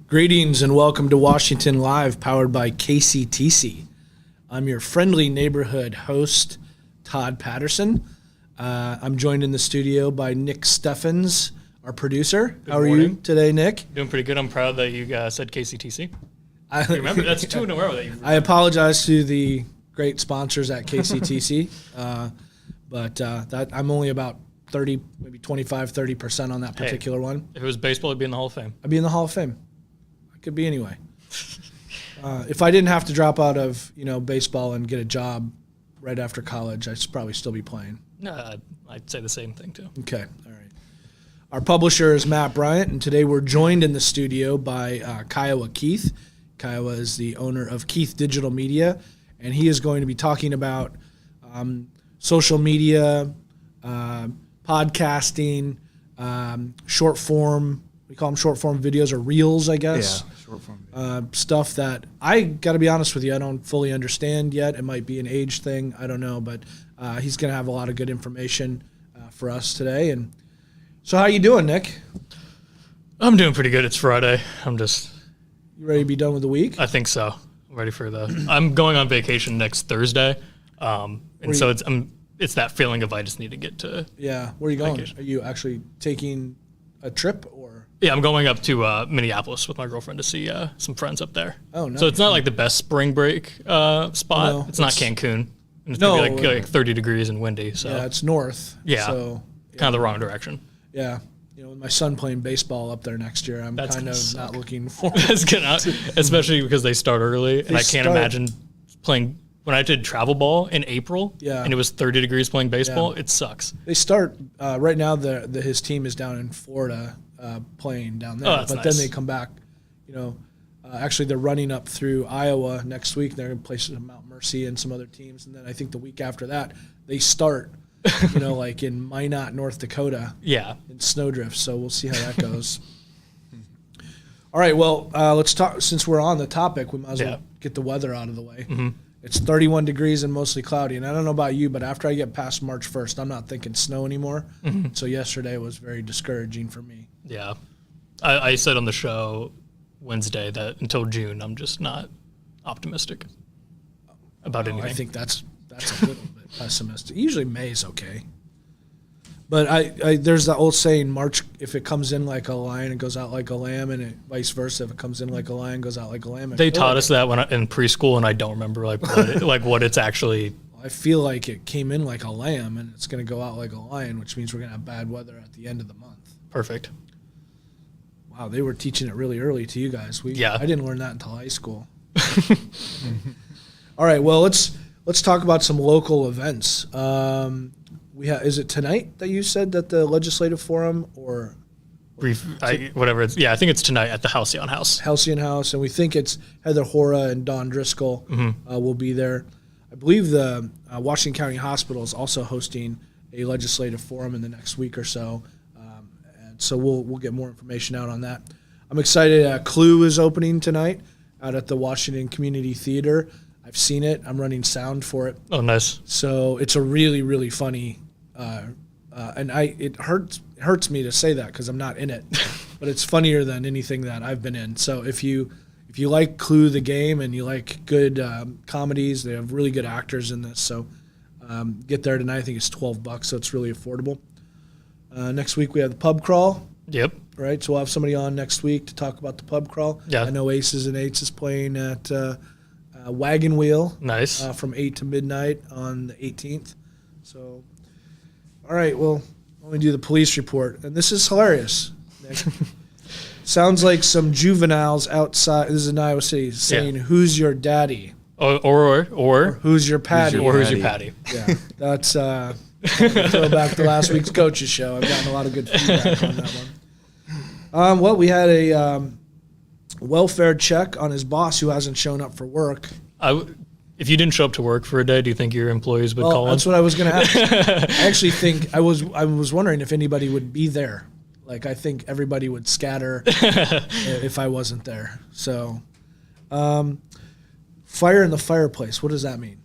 Greetings and welcome to Washington Live, powered by KCTC. I'm your friendly neighborhood host, Todd Patterson. I'm joined in the studio by Nick Steffens, our producer. Good How are morning. you today, Nick? Doing pretty good. I'm proud that you said KCTC. You remember, that's 2 in a row that you. I apologize to the great sponsors at KCTC, but that I'm only about 30, maybe 25, 30% on that particular one. If it was baseball, it'd be in the Hall of Fame. I'd be in the Hall of Fame. I could be anyway. If I didn't have to drop out of baseball and get a job right after college, I'd probably still be playing. No, I'd say the same thing too. Okay, all right. Our publisher is Matt Bryant, and today we're joined in the studio by Kiowa Kieth. Kiowa is the owner of Kieth Digital Media, and he is going to be talking about social media, podcasting, short form. We call them short form videos or reels, I guess. Yeah, short form. Stuff that I got to be honest with you, I don't fully understand yet. It might be an age thing. I don't know, but he's going to have a lot of good information for us today. And so, how you doing, Nick? I'm doing pretty good. It's Friday. You ready to be done with the week? I think so. I'm ready for I'm going on vacation next Thursday, and so it's that feeling of I just need to get to. Yeah, where are you going? Vacation. Are you actually taking a trip or? Yeah, I'm going up to Minneapolis with my girlfriend to see some friends up there. Oh, nice. So it's not like the best spring break spot. No, it's not Cancun. And it's No, gonna be like 30 degrees and windy. So Yeah, it's north. Yeah. So kind of the wrong direction. yeah, with my son playing baseball up there next year, I'm That's kind gonna of suck. not looking forward. It's gonna, especially because they start early, and I can't start- imagine playing when I did travel ball in April. Yeah. And it was 30 degrees playing baseball. Yeah. It sucks. They start right now. His team is down in Florida playing down there, Oh, that's but nice. then they come back. Actually, they're running up through Iowa next week. They're going to play some Mount Mercy and some other teams, and then I think the week after that they start. Like in Minot, North Dakota. Yeah. In Snowdrift. So we'll see how that goes. All right. Well, let's talk. Since we're on the topic, we might as well get the weather out of the way. Mm-hmm. It's 31 degrees and mostly cloudy. And I don't know about you, but after I get past March 1st, I'm not thinking snow anymore. Mm-hmm. So yesterday was very discouraging for me. Yeah. I said on the show Wednesday that until June, I'm just not optimistic about anything. I think that's a little bit pessimistic. Usually May is okay. But I there's that old saying, March, if it comes in like a lion, it goes out like a lamb, and vice versa. If it comes in like a lion, it goes out like a lamb. They taught us that in preschool, and I don't remember what it's actually. I feel like it came in like a lamb, and it's going to go out like a lion, which means we're going to have bad weather at the end of the month. Perfect. Wow, they were teaching it really early to you guys. I didn't learn that until high school. All right, well, let's talk about some local events. Is it tonight that you said that the legislative forum or Whatever it's. Yeah, I think it's tonight at the Halcyon House. Halcyon House, and we think it's Heather Hora and Don Driscoll will be there. I believe the Washington County Hospital is also hosting a legislative forum in the next week or so, and so we'll get more information out on that. I'm excited. Clue is opening tonight out at the Washington Community Theater. I've seen it. I'm running sound for it. Oh, nice. So it's a really, really funny, and it hurts me to say that because I'm not in it, but it's funnier than anything that I've been in. So if you like Clue the game and you like good comedies, they have really good actors in this. So get there tonight. I think it's $12, so it's really affordable. Next week we have the pub crawl. Yep. Right, so we'll have somebody on next week to talk about the pub crawl. Yeah. I know Aces and Eights is playing at Wagon Wheel. Nice. From 8 to midnight on the 18th. So, all right, well, let me do the police report. And this is hilarious, Nick. Sounds like some juveniles outside, this is in Iowa City, saying, "Who's your daddy?" Or "Who's your patty?" who's your patty? Yeah, that's throw back to last week's coaches show. I've gotten a lot of good feedback on that one. Well, we had a welfare check on his boss who hasn't shown up for work. If you didn't show up to work for a day, do you think your employees would call in? That's what I was going to ask. I actually think I was wondering if anybody would be there. Like, I think everybody would scatter if I wasn't there. So, fire in the fireplace. What does that mean?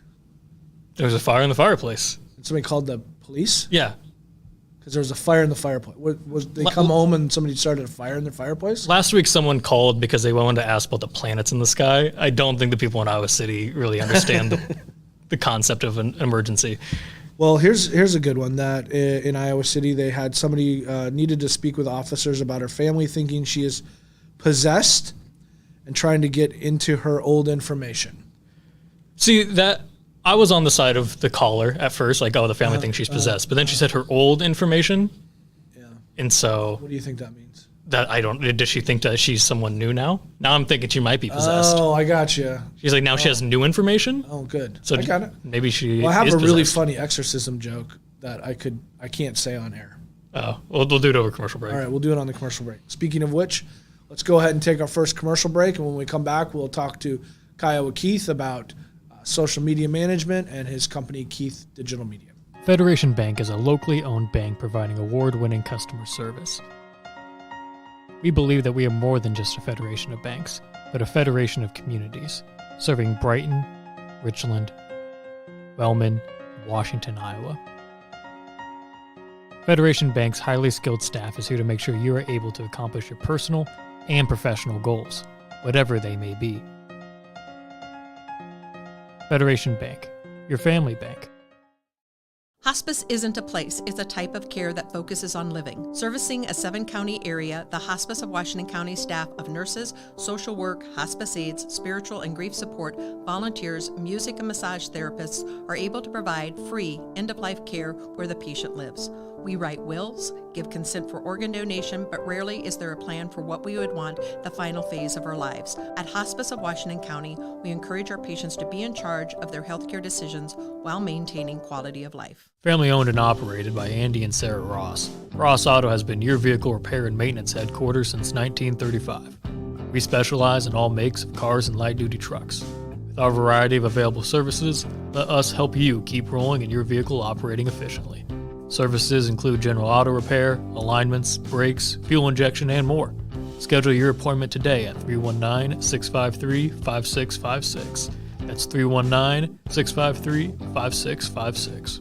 There was a fire in the fireplace. Somebody called the police? Yeah. Because there was a fire in the fireplace. Was they come home and somebody started a fire in their fireplace? Last week, someone called because they wanted to ask about the planets in the sky. I don't think the people in Iowa City really understand the concept of an emergency. Well, here's a good one. That in Iowa City, they had somebody needed to speak with officers about her family, thinking she is possessed and trying to get into her old information. See, that I was on the side of the caller at first, like, oh, the family thinks she's possessed. But then she said her old information. Yeah. And so... What do you think that means? Does she think that she's someone new now? Now I'm thinking she might be possessed. Oh, I got you. She's like, now she has new information? Oh, good. So I got it. Maybe she Well, I have is a really possessed. funny exorcism joke that I can't say on air. Oh, we'll do it over commercial break. All right, we'll do it on the commercial break. Speaking of which, let's go ahead and take our first commercial break, and when we come back, we'll talk to Kiowa Kieth about social media management and his company, Kieth Digital Media. Federation Bank is a locally owned bank providing award-winning customer service. We believe that we are more than just a federation of banks, but a federation of communities, serving Brighton, Richland, Wellman, and Washington, Iowa. Federation Bank's highly skilled staff is here to make sure you are able to accomplish your personal and professional goals, whatever they may be. Federation Bank, your family bank. Hospice isn't a place, it's a type of care that focuses on living. Servicing a 7-county area, the Hospice of Washington County staff of nurses, social work, hospice aides, spiritual and grief support, volunteers, music and massage therapists are able to provide free end-of-life care where the patient lives. We write wills, give consent for organ donation, but rarely is there a plan for what we would want the final phase of our lives. At Hospice of Washington County, we encourage our patients to be in charge of their healthcare decisions while maintaining quality of life. Family owned and operated by Andy and Sarah Ross. Ross Auto has been your vehicle repair and maintenance headquarters since 1935. We specialize in all makes of cars and light-duty trucks. With our variety of available services, let us help you keep rolling and your vehicle operating efficiently. Services include general auto repair, alignments, brakes, fuel injection, and more. Schedule your appointment today at 319-653-5656. That's 319-653-5656.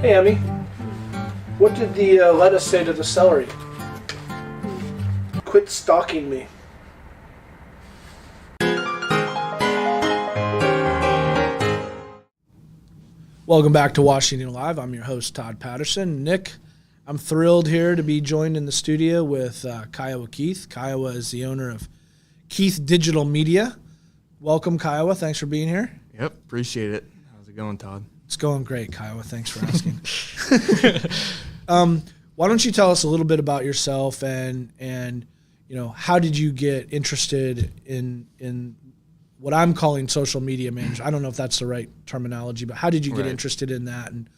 Hey, Emmy. What did the lettuce say to the celery? Quit stalking me. Welcome back to Washington Live. I'm your host, Todd Patterson. Nick, I'm thrilled here to be joined in the studio with Kiowa Kieth. Kiowa is the owner of Kieth Digital Media. Welcome, Kiowa. Thanks for being here. Yep, appreciate it. How's it going, Todd? It's going great, Kiowa. Thanks for asking. Why don't you tell us a little bit about yourself and how did you get interested in what I'm calling social media management? I don't know if that's the right terminology, but how did you get interested in that, and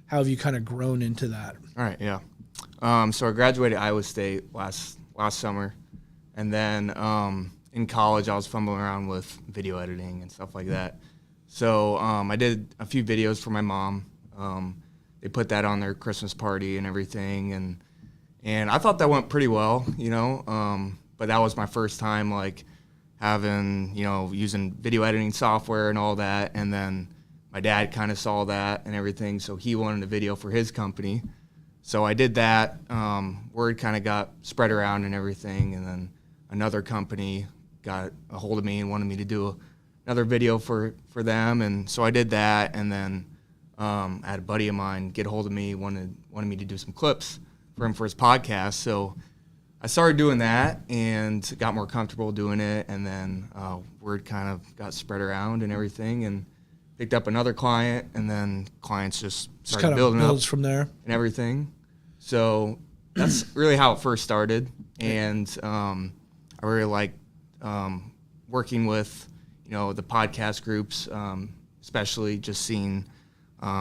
how have you kind of grown into that? All right, yeah. So I graduated Iowa State last summer, and then in college I was fumbling around with video editing and stuff like that. So I did a few videos for my mom. They put that on their Christmas party and everything, and I thought that went pretty well, but that was my first time like having, using video editing software and all that. And then my dad kind of saw that and everything, so he wanted a video for his company. So I did that. Word kind of got spread around and everything, and then another company got a hold of me and wanted me to do another video for them, and so I did that. And then I had a buddy of mine get a hold of me, wanted me to do some clips for him for his podcast. So I started doing that and got more comfortable doing it, and then word kind of got spread around and everything, and picked up another client, and then clients just started kind of building builds up from there and everything. So that's really how it first started, and I really like working with the podcast groups, especially just seeing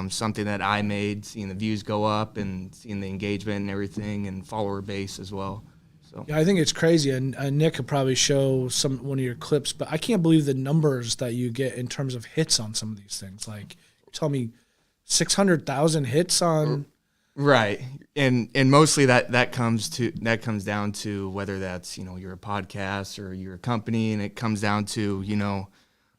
something that I made, seeing the views go up and seeing the engagement and everything, and follower base as well. So Yeah, I think it's crazy, and Nick could probably show one of your clips, but I can't believe the numbers that you get in terms of hits on some of these things. Like, tell me, 600,000 hits on. right, and mostly that comes down to whether that's you're a podcast or you're a company, and it comes down to you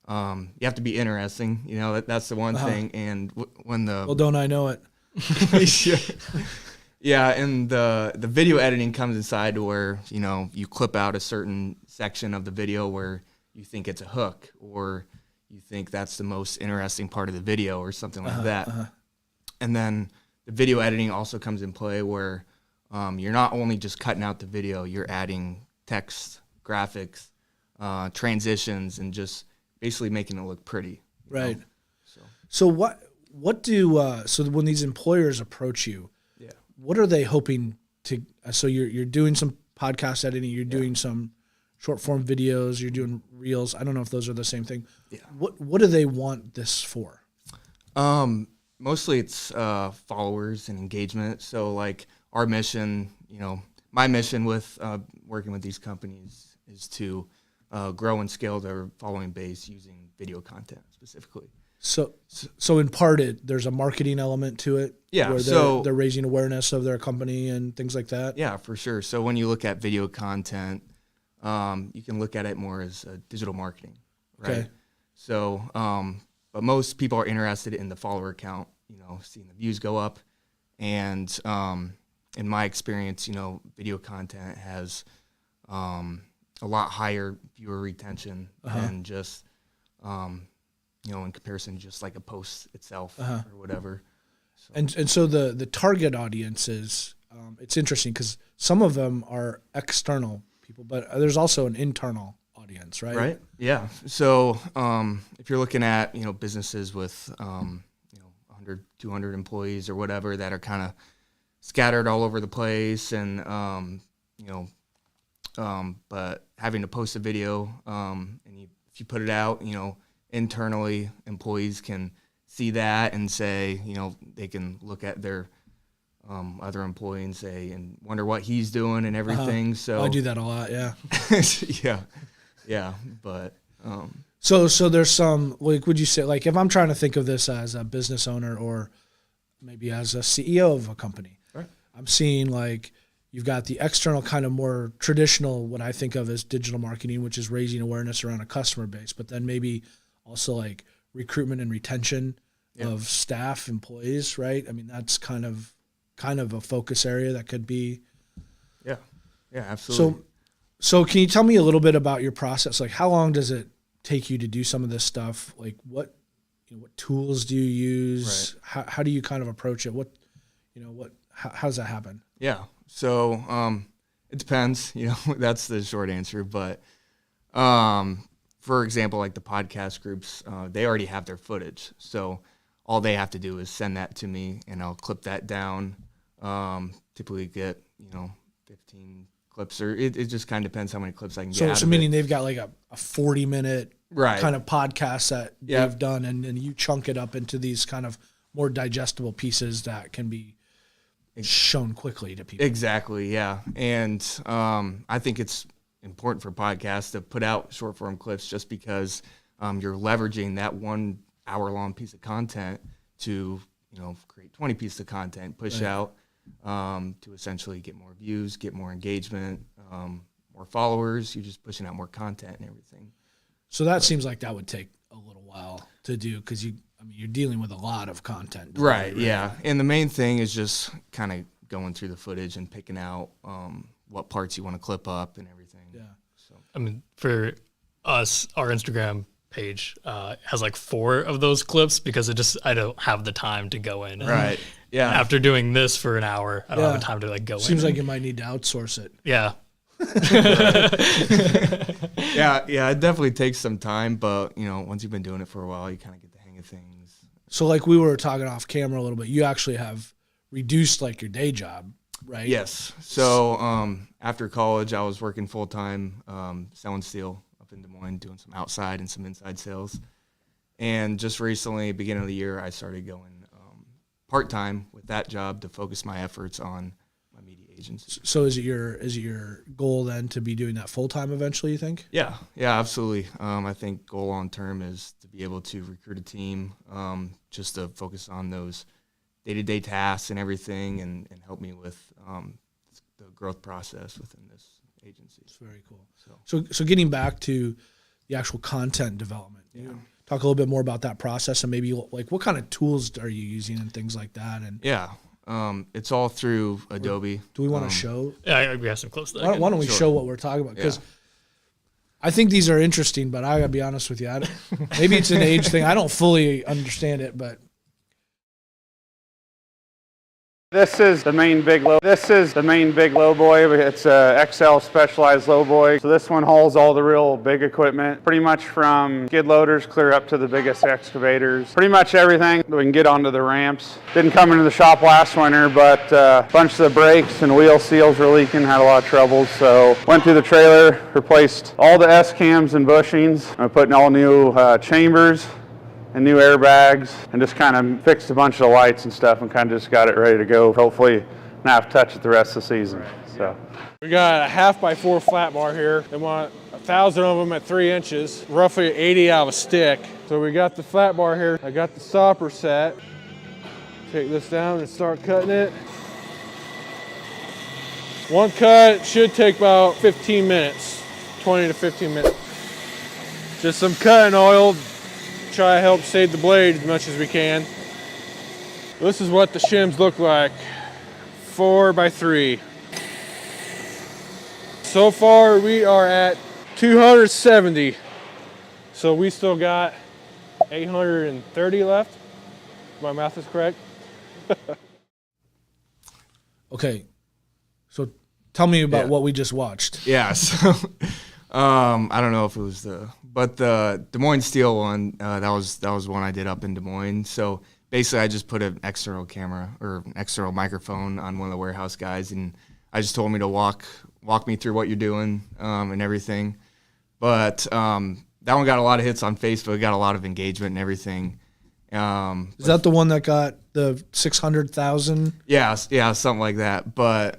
have to be interesting. That's the one thing, and when the Well, don't I know it? Yeah, and the video editing comes inside to where, you clip out a certain section of the video where you think it's a hook, or you think that's the most interesting part of the video, or something like that. And then the video editing also comes in play where you're not only just cutting out the video, you're adding text, graphics, transitions, and just basically making it look pretty. Right. So what do so when these employers approach you, what are they hoping to? So you're doing some podcast editing, you're doing some short form videos, you're doing reels. I don't know if those are the same thing. Yeah. What do they want this for? Mostly it's followers and engagement. So like our mission, my mission with working with these companies is to grow and scale their following base using video content specifically. So in part, there's a marketing element to it. Yeah. Where they're raising awareness of their company and things like that. Yeah, for sure. So when you look at video content, you can look at it more as digital marketing, right? Okay. So, but most people are interested in the follower count, seeing the views go up. And in my experience, video content has a lot higher viewer retention than just in comparison to just like a post itself or whatever. So. And so the target audience is, it's interesting because some of them are external people, but there's also an internal audience, right? Right. Yeah. So if you're looking at, businesses with, 100, 200 employees or whatever that are kind of scattered all over the place and, but having to post a video and if you put it out, internally, employees can see that and say, they can look at their other employee and say, and wonder what he's doing and everything. So I do that a lot. Yeah. Yeah. But, so there's some, like, would you say, like, if I'm trying to think of this as a business owner or maybe as a CEO of a company, right. I'm seeing like, you've got the external kind of more traditional, what I think of as digital marketing, which is raising awareness around a customer base, but then maybe also like recruitment and retention of staff, employees, right? I mean, that's kind of a focus area that could be. Yeah, absolutely. So can you tell me a little bit about your process? Like, how long does it take you to do some of this stuff? Like, what tools do you use? Right. How do you kind of approach it? How does that happen? Yeah. So it depends. That's the short answer. But for example, like the podcast groups, they already have their footage. So all they have to do is send that to me, and I'll clip that down. Typically get 15 clips, or it just kind of depends how many clips I can get. So meaning they've got like a 40-minute right. kind of podcast that they've done, and you chunk it up into these kind of more digestible pieces that can be shown quickly to people. Exactly, yeah. And I think it's important for podcasts to put out short form clips just because you're leveraging that 1 hour-long piece of content to create 20 pieces of content, push out to essentially get more views, get more engagement, more followers. You're just pushing out more content and everything. So that seems like that would take a little while to do because you're dealing with a lot of content. Right, yeah. And the main thing is just kind of going through the footage and picking out what parts you want to clip up and everything. Yeah. So I mean, for us, our Instagram page has like 4 of those clips because I don't have the time to go in. Right. Yeah. After doing this for an hour, I don't have the time to like go in. Seems like you might need to outsource it. Yeah. Yeah, it definitely takes some time, but once you've been doing it for a while, you kind of get the hang of things. So like we were talking off camera a little bit, you actually have reduced like your day job, right? Yes. So after college, I was working full time selling steel up in Des Moines, doing some outside and some inside sales. And just recently, beginning of the year, I started going part-time with that job to focus my efforts on my media agency. So is it your goal then to be doing that full-time eventually, you think? Yeah, absolutely. I think goal long-term is to be able to recruit a team, just to focus on those day-to-day tasks and everything, and help me with the growth process within this agency. It's very cool. So getting back to the actual content development, talk a little bit more about that process, and maybe like what kind of tools are you using and things like that. And it's all through Adobe. Do we want to show? Yeah, we have some close. Why don't we show what we're talking about? Because I think these are interesting, but I gotta be honest with you, maybe it's an age thing. I don't fully understand it, but. This is the main big low. This is the main big low boy. It's a XL specialized low boy. So this one hauls all the real big equipment, pretty much from skid loaders clear up to the biggest excavators. Pretty much everything that we can get onto the ramps. Didn't come into the shop last winter, but a bunch of the brakes and wheel seals were leaking, had a lot of troubles. So went through the trailer, replaced all the S-cams and bushings. I'm putting all new chambers and new airbags, and just kind of fixed a bunch of the lights and stuff, and kind of just got it ready to go. Hopefully not have to touch it the rest of the season. So we got a 1/2x4 flat bar here. They want 1,000 of them at 3 inches, roughly 80 out of a stick. So we got the flat bar here. I got the stopper set. Take this down and start cutting it. One cut should take about 15 minutes, 20 to 15 minutes. Just some cutting oil. Try to help save the blade as much as we can. This is what the shims look like, 4x3. So far we are at 270. So we still got 830 left. If my math is correct. Okay, so tell me about what we just watched. Yeah, so I don't know if it was the Des Moines Steel one, that was one I did up in Des Moines. So basically I just put an external camera or an external microphone on one of the warehouse guys, and I just told me to walk me through what you're doing and everything. But that one got a lot of hits on Facebook, got a lot of engagement and everything. Is that the one that got the 600,000? Yeah, something like that. But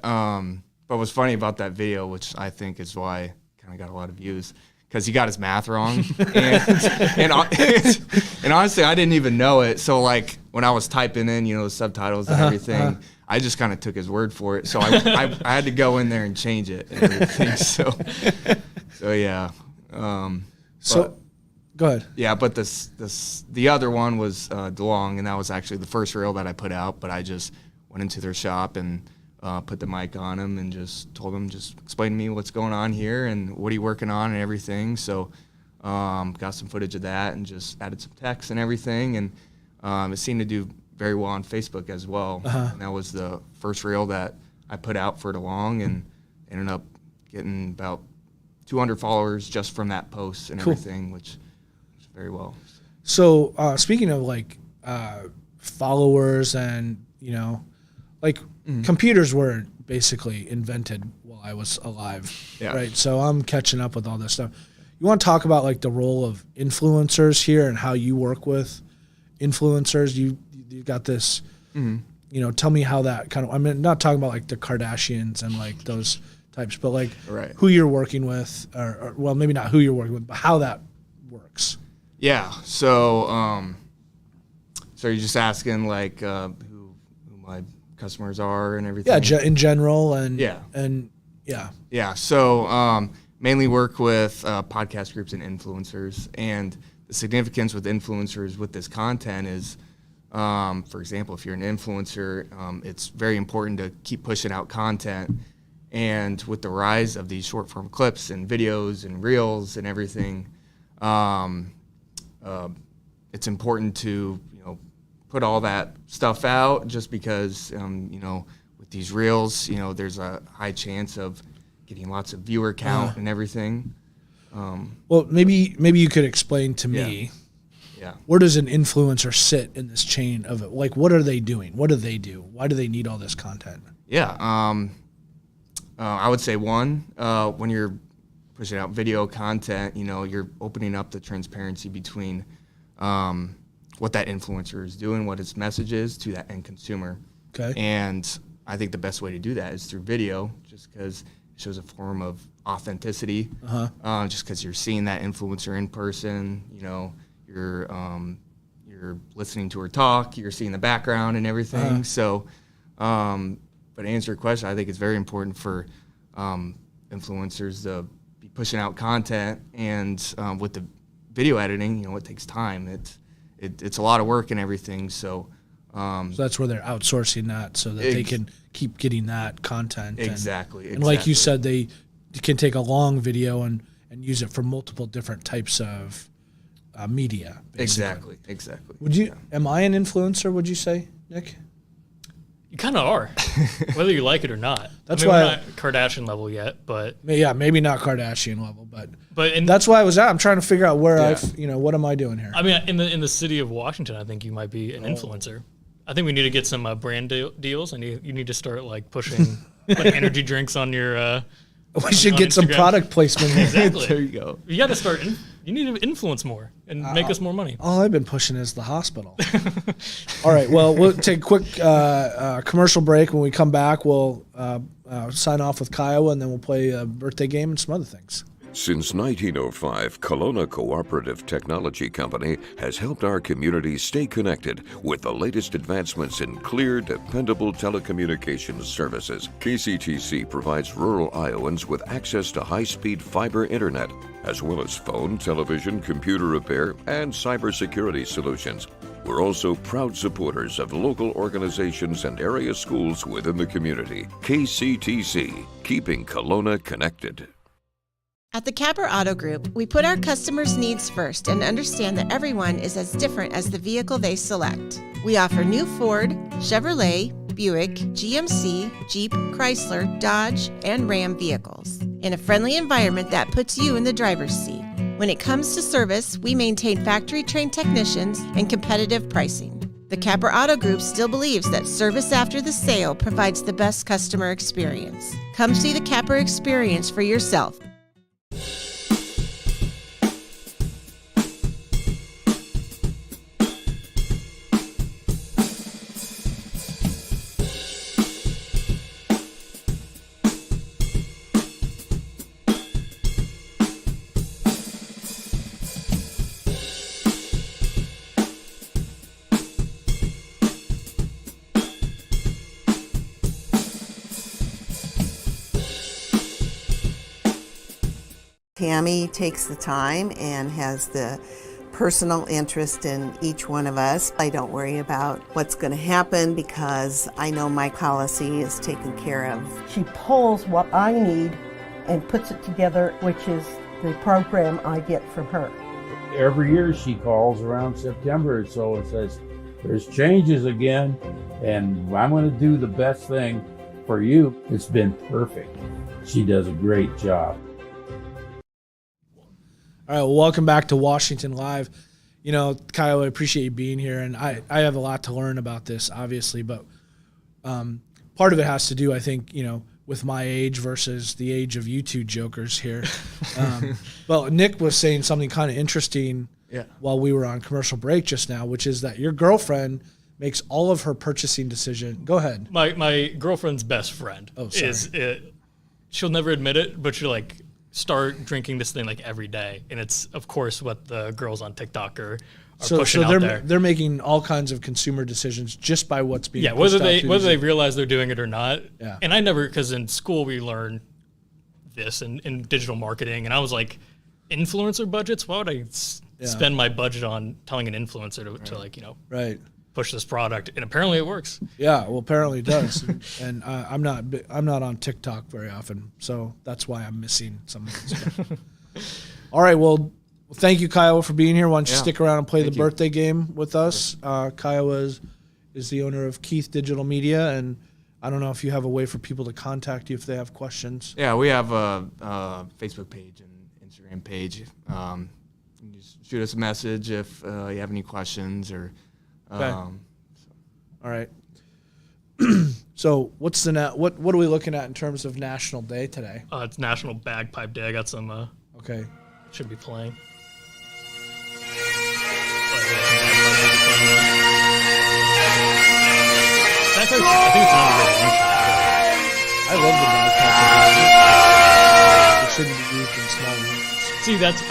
what's funny about that video, which I think is why it kind of got a lot of views, because he got his math wrong, and honestly, I didn't even know it. So like when I was typing in, the subtitles and everything, I just kind of took his word for it. So I had to go in there and change it and everything. So yeah. So go ahead. Yeah, but the other one was DeLong, and that was actually the first reel that I put out. But I just went into their shop and put the mic on him and just told him, just explain to me what's going on here and what are you working on and everything. So got some footage of that and just added some text and everything. And it seemed to do very well on Facebook as well. And that was the first reel that I put out for DeLong, and ended up getting about 200 followers just from that post and everything, which was very well. So speaking of like followers and, computers were basically invented while I was alive, right? So I'm catching up with all this stuff. You want to talk about like the role of influencers here and how you work with influencers? You got this, tell me how that kind of, I mean, not talking about like the Kardashians and like those types, but like who you're working with, or well, maybe not who you're working with, but how that works. Yeah. So you're just asking like who my customers are and everything? Yeah, in general, and So mainly work with podcast groups and influencers, and the significance with influencers with this content is, for example, if you're an influencer, it's very important to keep pushing out content. And with the rise of these short form clips and videos and reels and everything, it's important to put all that stuff out, just because with these reels, there's a high chance of getting lots of viewer count and everything. Well, maybe you could explain to me, where does an influencer sit in this chain of it? Like, what are they doing? What do they do? Why do they need all this content? I would say one, when you're pushing out video content, you're opening up the transparency between what that influencer is doing, what its message is to that end consumer. Okay. And I think the best way to do that is through video, just because it shows a form of authenticity. Just because you're seeing that influencer in person, you know, you're listening to her talk, you're seeing the background and everything. So, but to answer your question, I think it's very important for influencers to be pushing out content, and with the video editing, you know, it takes time. It's a lot of work and everything. So that's where they're outsourcing that so that they can keep getting that content. Exactly. And like you said, they can take a long video and use it for multiple different types of media. Basically. Exactly. Would you? Am I an influencer? Would you say, Nick? You kind of are, whether you like it or not. That's I mean, why we're not Kardashian level yet, but yeah, maybe not Kardashian level, but and that's why I was at. I'm trying to figure out where what am I doing here? I mean, in the city of Washington, I think you might be an influencer. I think we need to get some brand deals, and you need to start like pushing like energy drinks on your. We should get some product placement. Exactly. There you go. You got to start. You need to influence more and make us more money. All I've been pushing is the hospital. All right. Well, we'll take a quick commercial break. When we come back, we'll sign off with Kiowa, and then we'll play a birthday game and some other things. Since 1905, Kelowna Cooperative Technology Company has helped our community stay connected with the latest advancements in clear, dependable telecommunications services. KCTC provides rural Iowans with access to high-speed fiber internet, as well as phone, television, computer repair, and cybersecurity solutions. We're also proud supporters of local organizations and area schools within the community. KCTC, keeping Kelowna connected. At the Capper Auto Group, we put our customers' needs first and understand that everyone is as different as the vehicle they select. We offer new Ford, Chevrolet, Buick, GMC, Jeep, Chrysler, Dodge, and Ram vehicles in a friendly environment that puts you in the driver's seat. When it comes to service, we maintain factory-trained technicians and competitive pricing. The Capper Auto Group still believes that service after the sale provides the best customer experience. Come see the Capper experience for yourself. Tammy takes the time and has the personal interest in each one of us. I don't worry about what's going to happen because I know my policy is taken care of. She pulls what I need and puts it together, which is the program I get from her. Every year she calls around September or so and says, there's changes again, and I'm going to do the best thing for you. It's been perfect. She does a great job. All right, well, welcome back to Washington Live. You know, Kyle, I appreciate you being here, and I have a lot to learn about this, obviously, but part of it has to do, I think, you know, with my age versus the age of you two jokers here. Well, Nick was saying something kind of interesting while we were on commercial break just now, which is that your girlfriend makes all of her purchasing decision. Go ahead. My girlfriend's best friend she'll never admit it, but she'll like start drinking this thing like every day, and it's of course what the girls on TikTok are pushing out there. They're making all kinds of consumer decisions just by what's being pushed whether out they realize they're doing it or not. Yeah. And I never, because in school we learn this in digital marketing, and I was like, influencer budgets? Why would I spend my budget on telling an influencer to like, you know, push this product? And apparently it works. Yeah, well, apparently it does. And I'm not on TikTok very often, so that's why I'm missing some of this stuff. All right, well, thank you, Kiowa, for being here. Why don't you stick around and play the birthday game with us? Kiowa is the owner of Kieth Digital Media, and I don't know if you have a way for people to contact you if they have questions. Yeah, we have a Facebook page and Instagram page. You can just shoot us a message if you have any questions or. Okay. All right. So what's what are we looking at in terms of National Day today? It's National Bagpipe Day. I got some. Okay. Should be playing. think it's an underrated I love the bagpipe. It shouldn't be used in small rooms. See, that's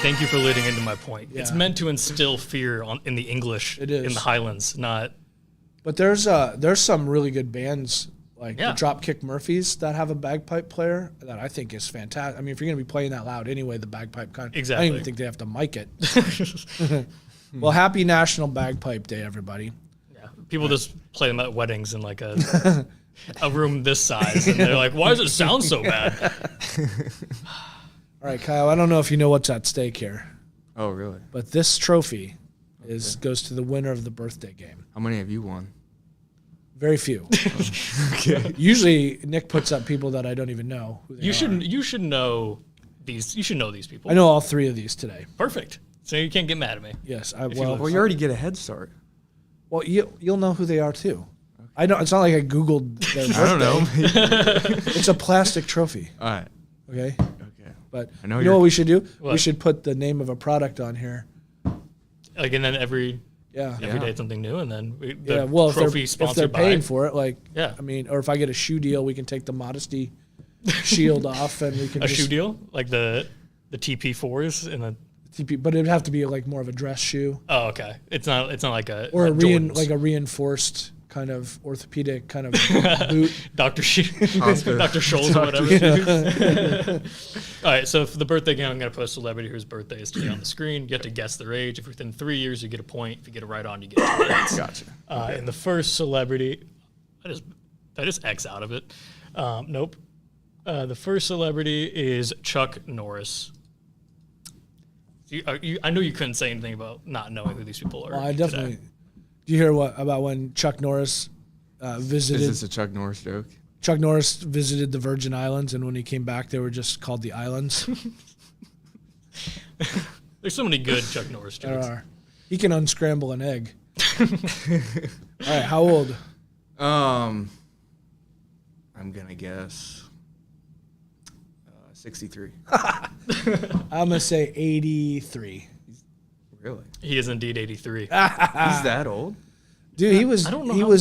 thank you for leading into my point. Yeah. It's meant to instill fear in the English It is. in the Highlands, not. But there's some really good bands like the Dropkick Murphys that have a bagpipe player that I think is fantastic. I mean, if you're going to be playing that loud anyway, the bagpipe kind. Exactly. I don't even think they have to mic it. Well, happy National Bagpipe Day, everybody. Yeah, people just play them at weddings in like a room this size, and they're like, "Why does it sound so bad?" All right, Kyle. I don't know if you know what's at stake here, Oh, really? but this trophy goes to the winner of the birthday game. How many have you won? Very few. Okay. Usually, Nick puts up people that I don't even know who they You are. should know these. You should know these people. I know all three of these today. Perfect. So you can't get mad at me. Yes. Well, you already get a head start. Well, you'll know who they are too. I don't. It's not like I Googled their birthday. I don't know. It's a plastic trophy. All right. Okay. Okay. But I know you know what we should do? What? We should put the name of a product on here. Like, and then every Yeah. day it's something new, and then the Well, trophy if sponsored they're by. paying for it, like, Yeah. I mean, or if I get a shoe deal, we can take the Modesty shield off, and we can A just shoe deal, like the TP4s and the. TP, but it'd have to be like more of a dress shoe Oh, okay. It's not like a or Jordans. like a reinforced kind of orthopedic kind of boot. Dr. Scholl's or whatever. All right, so for the birthday game, I'm going to post celebrity whose birthday is today on the screen. You have to guess their age. If within 3 years, you get a point. If you get it right on, you get 2 points. Gotcha. And the first celebrity, I just X out of it. Nope. The first celebrity is Chuck Norris. I know you couldn't say anything about not knowing who these people are. Well, I definitely. Do you hear about when Chuck Norris visited? Is this a Chuck Norris joke? Chuck Norris visited the Virgin Islands, and when he came back, they were just called the Islands. There's so many good Chuck Norris There jokes. are. He can unscramble an egg. All right, how old? I'm gonna guess 63. I'm gonna say 83. Really? He is indeed 83. He's that old? Dude, he was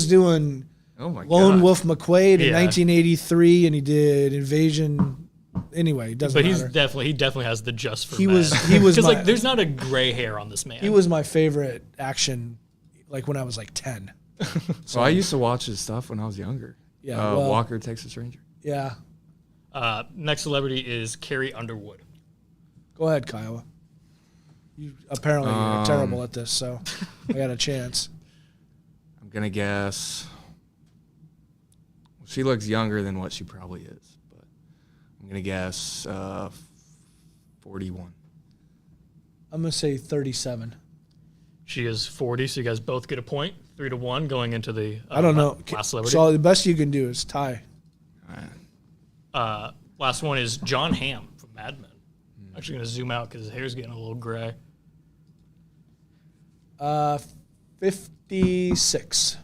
doing Oh my Lone god. Wolf McQuade in Yeah. 1983, and he did Invasion. Anyway, it doesn't But matter. he definitely has the just for He men. was because my- like there's not a gray hair on this man. He was my favorite action, like when I was like 10. So I used to watch his stuff when I was younger. Yeah, well- Walker, Texas Ranger. Yeah. Next celebrity is Carrie Underwood. Go ahead, Kiowa. You apparently are terrible at this, so I got a chance. I'm gonna guess. She looks younger than what she probably is, but I'm gonna guess 41. I'm gonna say 37. She is 40, so you guys both get a point. 3-1 going into the I don't know. last celebrity. So the best you can do is tie. Last one is John Hamm from Mad Men. I'm actually going to zoom out because his hair's getting a little gray. 56.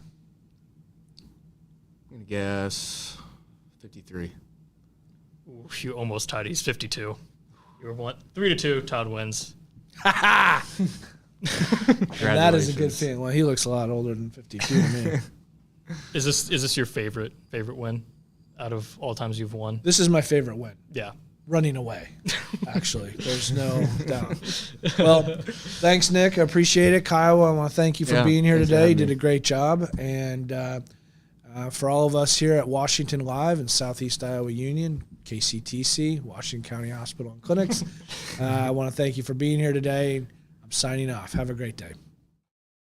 I'm gonna guess 53. Ooh, you almost tied. He's 52. You were 3-2. Todd wins. And that is a good Congratulations. thing. Well, he looks a lot older than 52 to me. Is this your favorite win out of all times you've won? This is my favorite win. Yeah. Running away, actually. There's no doubt. Well, thanks, Nick. I appreciate it. Kyle, I want to thank you for Yeah, being here thanks for today. You having did a me. great job. And for all of us here at Washington Live and Southeast Iowa Union, KCTC, Washington County Hospital and Clinics, I want to thank you for being here today. I'm signing off. Have a great day.